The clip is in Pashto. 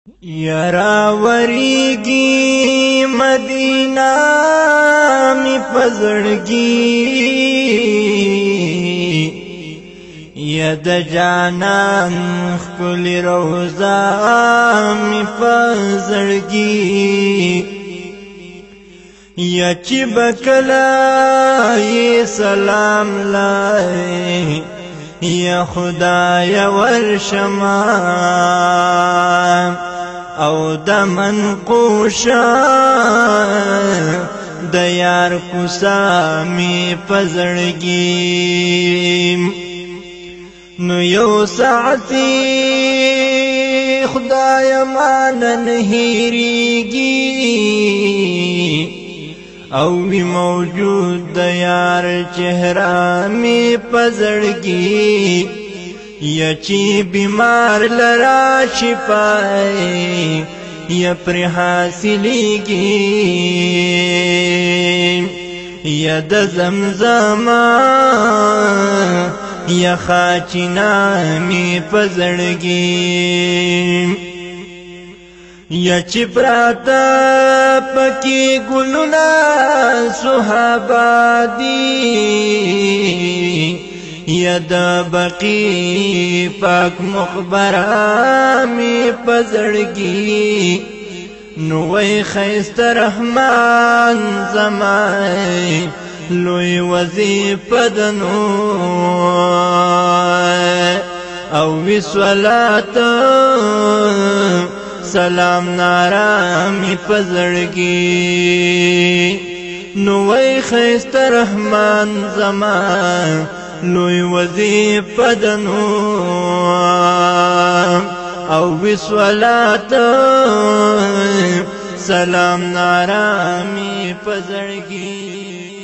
یرا وریگی مدینہ می پزړګي ید جانان خپل روزا می پزړګي یا چې بکلا ی سلام لای یا خدای ورشما او دمن قوشا د یار کوسا می پزړګي نو یو ساعتی خدای مانن هیریږي او وی موجود د یار چهره می پزړګي یا چی بیمار لرا شفای یا پر حاصلیږي یا د زمزم یا خاچینا می پزړګي یا چی پراتا پکی گلونا صحابا دی یا دا بقی پاک مخبرہ می پزړګي نوې خیست رحمان زمای لوی وظیفه دنو او وی صلات سلام نارا می پزړګي نوې خیست رحمان زمان لوی وظیفه دنو او وصلات سلام نارا می پزړګي